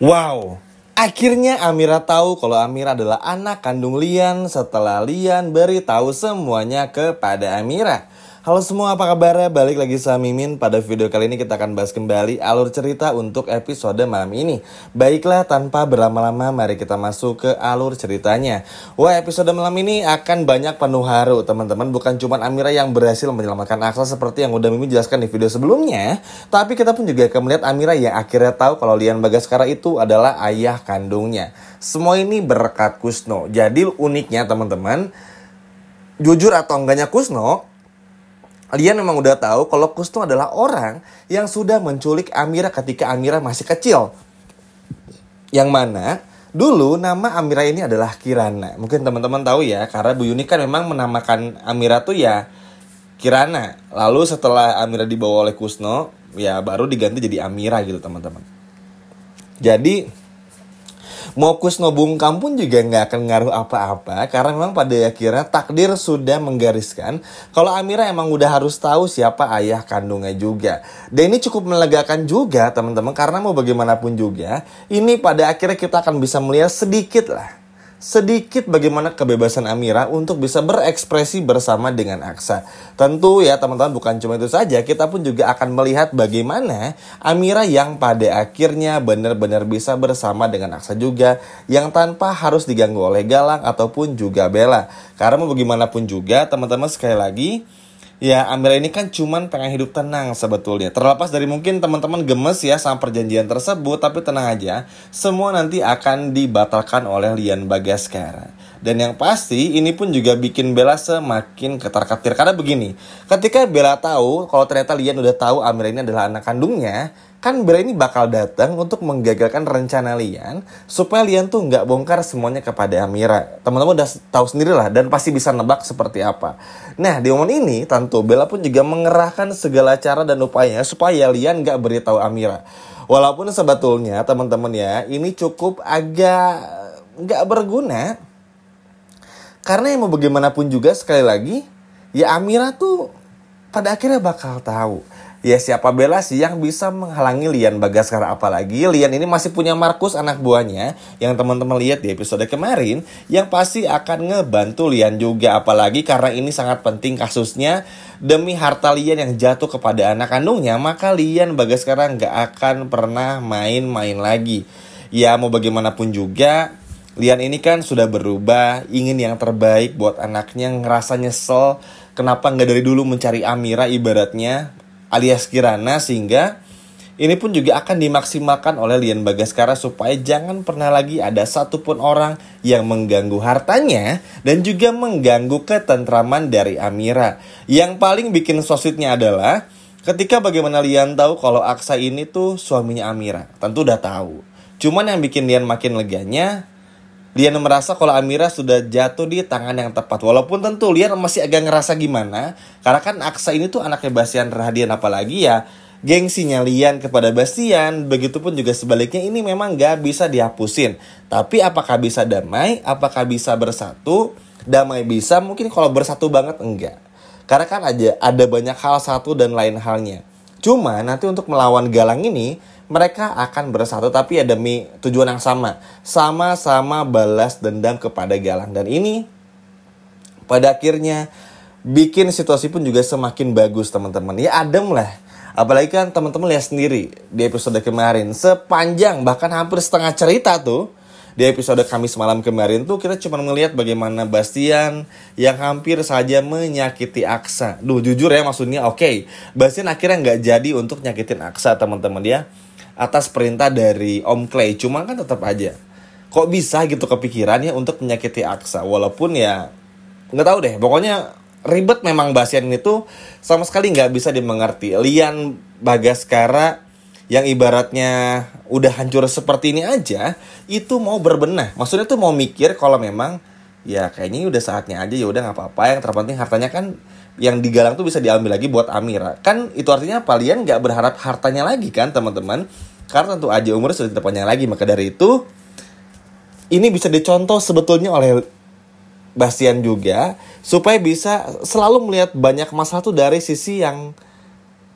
Wow, akhirnya Amira tahu kalau Amira adalah anak kandung Lian setelah Lian beritahu semuanya kepada Amira. Halo semua, apa kabarnya? Balik lagi sama Mimin. Pada video kali ini kita akan bahas kembali alur cerita untuk episode malam ini. Baiklah, tanpa berlama-lama mari kita masuk ke alur ceritanya. Wah, episode malam ini akan banyak penuh haru teman-teman. Bukan cuma Amira yang berhasil menyelamatkan Aksa seperti yang udah Mimin jelaskan di video sebelumnya, tapi kita pun juga akan melihat Amira yang akhirnya tahu kalau Lian Bagaskara itu adalah ayah kandungnya. Semua ini berkat Kusno. Jadi uniknya teman-teman, jujur atau enggaknya Kusno, Lian memang udah tahu kalau Kusno adalah orang yang sudah menculik Amira ketika Amira masih kecil. Yang mana dulu nama Amira ini adalah Kirana. Mungkin teman-teman tahu ya, karena Bu Yuni kan memang menamakan Amira tuh ya Kirana. Lalu setelah Amira dibawa oleh Kusno, ya baru diganti jadi Amira gitu teman-teman. Jadi mau Kusno bungkam pun juga nggak akan ngaruh apa-apa, karena memang pada akhirnya takdir sudah menggariskan kalau Amira emang udah harus tahu siapa ayah kandungnya juga. Dan ini cukup melegakan juga teman-teman, karena mau bagaimanapun juga ini pada akhirnya kita akan bisa melihat sedikit bagaimana kebebasan Amira untuk bisa berekspresi bersama dengan Aksa. Tentu ya teman-teman, bukan cuma itu saja, kita pun juga akan melihat bagaimana Amira yang pada akhirnya benar-benar bisa bersama dengan Aksa juga, yang tanpa harus diganggu oleh Galang ataupun juga Bella. Karena mau bagaimanapun juga teman-teman, sekali lagi ya, Amira ini kan cuman pengen hidup tenang sebetulnya. Terlepas dari mungkin teman-teman gemes ya sama perjanjian tersebut, tapi tenang aja, semua nanti akan dibatalkan oleh Lian Bagaskara. Dan yang pasti ini pun juga bikin Bella semakin ketar-ketir. Karena begini, ketika Bella tahu kalau ternyata Lian udah tahu Amira ini adalah anak kandungnya, kan Bella ini bakal datang untuk menggagalkan rencana Lian supaya Lian tuh nggak bongkar semuanya kepada Amira. Teman-teman udah tahu sendirilah dan pasti bisa nebak seperti apa. Nah, di momen ini tentu Bella pun juga mengerahkan segala cara dan upaya supaya Lian nggak beritahu Amira. Walaupun sebetulnya teman-teman ya, ini cukup agak nggak berguna. Karena yang mau bagaimanapun juga sekali lagi, ya Amira tuh pada akhirnya bakal tahu. Ya siapa Bella sih yang bisa menghalangi Lian Bagaskara, apalagi Lian ini masih punya Markus anak buahnya yang teman-teman lihat di episode kemarin, yang pasti akan ngebantu Lian juga, apalagi karena ini sangat penting kasusnya. Demi harta Lian yang jatuh kepada anak kandungnya, maka Lian Bagaskara nggak akan pernah main-main lagi. Ya mau bagaimanapun juga, Lian ini kan sudah berubah, ingin yang terbaik buat anaknya, ngerasa nyesel kenapa nggak dari dulu mencari Amira ibaratnya, alias Kirana, sehingga ini pun juga akan dimaksimalkan oleh Lian Bagaskara supaya jangan pernah lagi ada satupun orang yang mengganggu hartanya dan juga mengganggu ketentraman dari Amira. Yang paling bikin so sweetnya adalah ketika bagaimana Lian tahu kalau Aksa ini tuh suaminya Amira. Tentu udah tahu. Cuman yang bikin Lian makin leganya, Lian merasa kalau Amira sudah jatuh di tangan yang tepat. Walaupun tentu Lian masih agak ngerasa gimana, karena kan Aksa ini tuh anaknya Bastian Rahadian, apalagi ya gengsinya Lian kepada Bastian. Begitupun juga sebaliknya, ini memang gak bisa dihapusin. Tapi apakah bisa damai? Apakah bisa bersatu? Damai bisa, mungkin kalau bersatu banget enggak. Karena kan ada banyak hal satu dan lain halnya. Cuma nanti untuk melawan Galang ini, mereka akan bersatu tapi ya demi tujuan yang sama. Sama-sama balas dendam kepada Galang. Dan ini pada akhirnya bikin situasi pun juga semakin bagus teman-teman. Ya adem lah. Apalagi kan teman-teman lihat sendiri di episode kemarin, sepanjang bahkan hampir setengah cerita tuh, di episode Kamis malam kemarin tuh kita cuma melihat bagaimana Bastian yang hampir saja menyakiti Aksa. Jujur ya, maksudnya oke, Bastian akhirnya nggak jadi untuk nyakitin Aksa teman-teman ya, atas perintah dari Om Clay. Cuma kan tetap aja, kok bisa gitu kepikirannya untuk menyakiti Aksa. Walaupun ya nggak tahu deh, pokoknya ribet memang Bastian ini tuh sama sekali nggak bisa dimengerti. Lian Bagaskara yang ibaratnya udah hancur seperti ini aja, itu mau berbenah. Maksudnya tuh mau mikir kalau memang ya kayaknya udah saatnya aja, ya udah nggak apa-apa. Yang terpenting hartanya kan yang digalang tuh bisa diambil lagi buat Amira. Kan itu artinya Lian nggak berharap hartanya lagi kan teman-teman. Karena tentu aja umurnya sudah tidak panjang lagi. Maka dari itu ini bisa dicontoh sebetulnya oleh Bastian juga, supaya bisa selalu melihat banyak masalah tuh dari sisi yang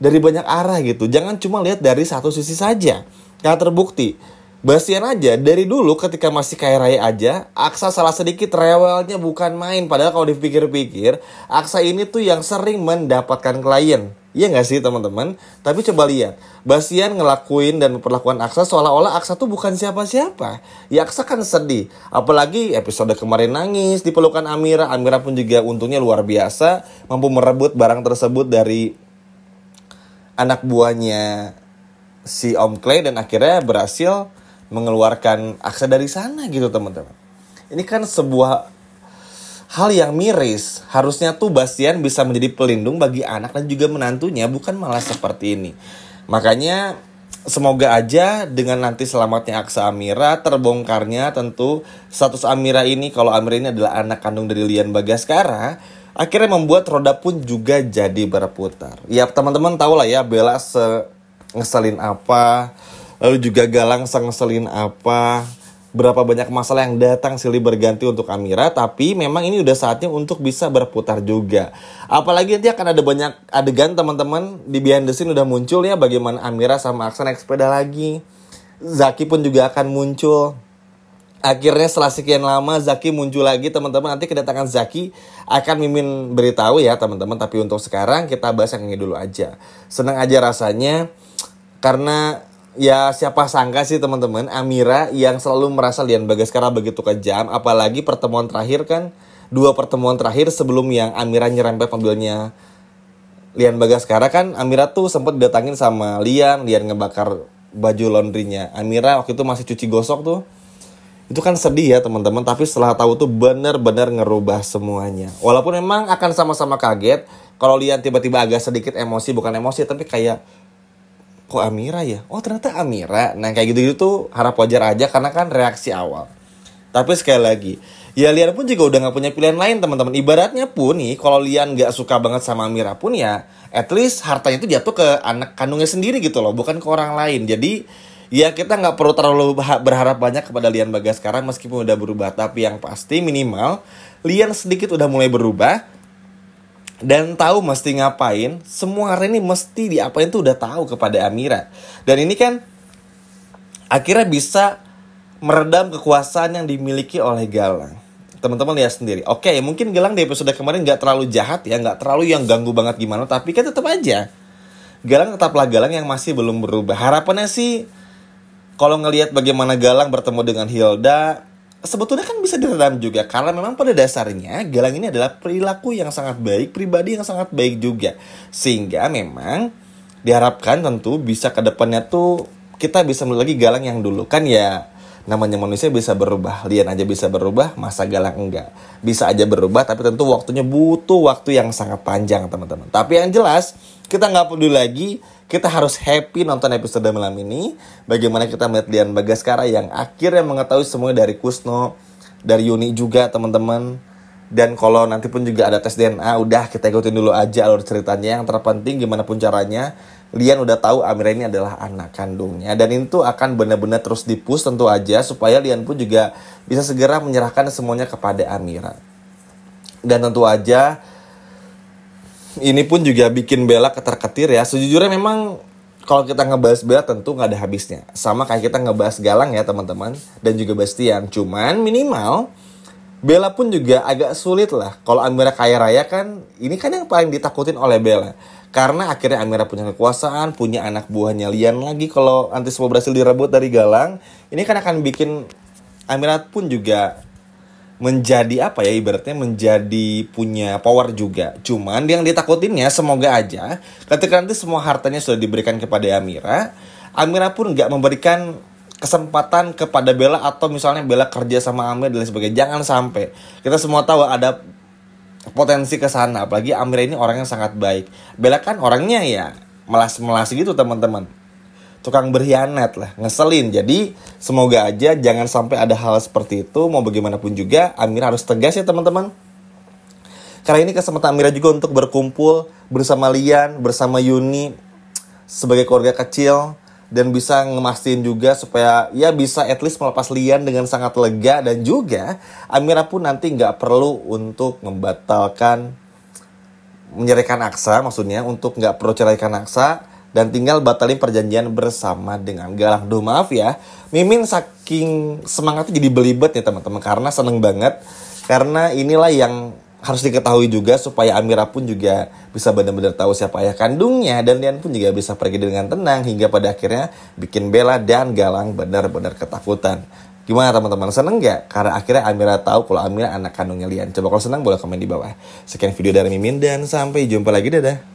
dari banyak arah gitu. Jangan cuma lihat dari satu sisi saja. Karena terbukti Bastian aja dari dulu ketika masih kaya raya aja, Aksa salah sedikit rewelnya bukan main. Padahal kalau dipikir-pikir, Aksa ini tuh yang sering mendapatkan klien. Iya gak sih teman-teman? Tapi coba lihat, Bastian ngelakuin dan memperlakukan Aksa seolah-olah Aksa tuh bukan siapa-siapa. Ya Aksa kan sedih. Apalagi episode kemarin nangis di pelukan Amira. Amira pun juga untungnya luar biasa, mampu merebut barang tersebut dari anak buahnya si Om Clay dan akhirnya berhasil mengeluarkan Aksa dari sana gitu teman-teman. Ini kan sebuah hal yang miris. Harusnya tuh Bastian bisa menjadi pelindung bagi anak dan juga menantunya, bukan malah seperti ini. Makanya semoga aja dengan nanti selamatnya Aksa Amira, terbongkarnya tentu status Amira ini, kalau Amira ini adalah anak kandung dari Lian Bagaskara, akhirnya membuat roda pun juga jadi berputar. Ya teman-teman tahu lah ya, Bella ngeselin apa, lalu juga Galang ngeselin apa, berapa banyak masalah yang datang silih berganti untuk Amira. Tapi memang ini udah saatnya untuk bisa berputar juga. Apalagi nanti akan ada banyak adegan teman-teman di behind the scene udah muncul ya, bagaimana Amira sama Aksa naik sepeda lagi. Zaki pun juga akan muncul. Akhirnya setelah sekian lama Zaki muncul lagi teman-teman. Nanti kedatangan Zaki akan Mimin beritahu ya teman-teman. Tapi untuk sekarang kita bahas yang ini dulu aja. Senang aja rasanya karena ya siapa sangka sih teman-teman, Amira yang selalu merasa Lian Bagaskara begitu kejam. Apalagi pertemuan terakhir kan, 2 pertemuan terakhir sebelum yang Amira nyerempet mobilnya Lian Bagaskara kan, Amira tuh sempat didatangin sama Lian ngebakar baju laundrynya Amira, waktu itu masih cuci gosok tuh. Itu kan sedih ya teman-teman, tapi setelah tahu tuh benar-benar ngerubah semuanya. Walaupun memang akan sama-sama kaget kalau Lian tiba-tiba agak sedikit emosi, bukan emosi tapi kayak kok Amira ya? Oh ternyata Amira. Nah kayak gitu-gitu tuh harap wajar aja karena kan reaksi awal. Tapi sekali lagi, ya Lian pun juga udah gak punya pilihan lain teman-teman. Ibaratnya pun nih, kalau Lian gak suka banget sama Amira pun ya, at least hartanya itu jatuh ke anak kandungnya sendiri gitu loh, bukan ke orang lain. Jadi ya kita gak perlu terlalu berharap banyak kepada Lian Bagaskara meskipun udah berubah. Tapi yang pasti minimal Lian sedikit udah mulai berubah dan tahu mesti ngapain. Semua hari ini mesti diapain tuh udah tahu kepada Amira. Dan ini kan akhirnya bisa meredam kekuasaan yang dimiliki oleh Galang. Teman-teman lihat sendiri. Oke, mungkin Galang di episode kemarin gak terlalu jahat ya, gak terlalu yang ganggu banget gimana, tapi kan tetap aja Galang tetaplah Galang yang masih belum berubah. Harapannya sih kalau ngelihat bagaimana Galang bertemu dengan Hilda, sebetulnya kan bisa diredam juga. Karena memang pada dasarnya Galang ini adalah perilaku yang sangat baik, pribadi yang sangat baik juga. Sehingga memang diharapkan tentu bisa ke depannya tuh kita bisa melihat lagi Galang yang dulu. Kan ya namanya manusia bisa berubah. Lian aja bisa berubah, masa Galang enggak? Bisa aja berubah, tapi tentu waktunya butuh waktu yang sangat panjang teman-teman. Tapi yang jelas kita gak peduli lagi, kita harus happy nonton episode malam ini. Bagaimana kita melihat Lian Bagaskara yang akhirnya mengetahui semuanya dari Kusno, dari Yuni juga teman-teman. Dan kalau nanti pun juga ada tes DNA, udah kita ikutin dulu aja alur ceritanya. Yang terpenting gimana pun caranya, Lian udah tahu Amira ini adalah anak kandungnya. Dan itu akan benar-benar terus dipush tentu aja, supaya Lian pun juga bisa segera menyerahkan semuanya kepada Amira. Dan tentu aja ini pun juga bikin Bella ketar-ketir ya. Sejujurnya memang kalau kita ngebahas Bella tentu gak ada habisnya. Sama kayak kita ngebahas Galang ya teman-teman, dan juga Bastian. Cuman minimal Bella pun juga agak sulit lah. Kalau Amira kaya raya kan, ini kan yang paling ditakutin oleh Bella. Karena akhirnya Amira punya kekuasaan, punya anak buahnya Lian lagi. Kalau nanti semua berhasil direbut dari Galang, ini kan akan bikin Amira pun juga menjadi apa ya, ibaratnya menjadi punya power juga. Cuman yang ditakutinnya semoga aja ketika nanti semua hartanya sudah diberikan kepada Amira, Amira pun gak memberikan kesempatan kepada Bella, atau misalnya Bella kerja sama Amira dan lain sebagainya. Jangan sampai. Kita semua tahu ada potensi ke sana, apalagi Amira ini orang yang sangat baik. Bella kan orangnya ya melas-melas gitu teman-teman, tukang berkhianat lah, ngeselin. Jadi semoga aja jangan sampai ada hal seperti itu. Mau bagaimanapun juga Amira harus tegas ya teman-teman. Karena ini kesempatan Amira juga untuk berkumpul bersama Lian, bersama Yuni sebagai keluarga kecil, dan bisa ngemastiin juga supaya ya bisa at least melepas Lian dengan sangat lega. Dan juga Amira pun nanti gak perlu untuk membatalkan, menyeraikan Aksa, maksudnya untuk gak perlu ceraikan Aksa. dan tinggal batalin perjanjian bersama dengan Galang. Duh maaf ya, Mimin saking semangatnya jadi belibet nih teman-teman, karena seneng banget. Karena inilah yang harus diketahui juga supaya Amira pun juga bisa benar-benar tahu siapa ayah kandungnya, dan Lian pun juga bisa pergi dengan tenang hingga pada akhirnya bikin Bella dan Galang benar-benar ketakutan. Gimana teman-teman, seneng gak? Karena akhirnya Amira tahu kalau Amira anak kandungnya Lian. Coba kalau senang boleh komen di bawah. Sekian video dari Mimin dan sampai jumpa lagi, dadah.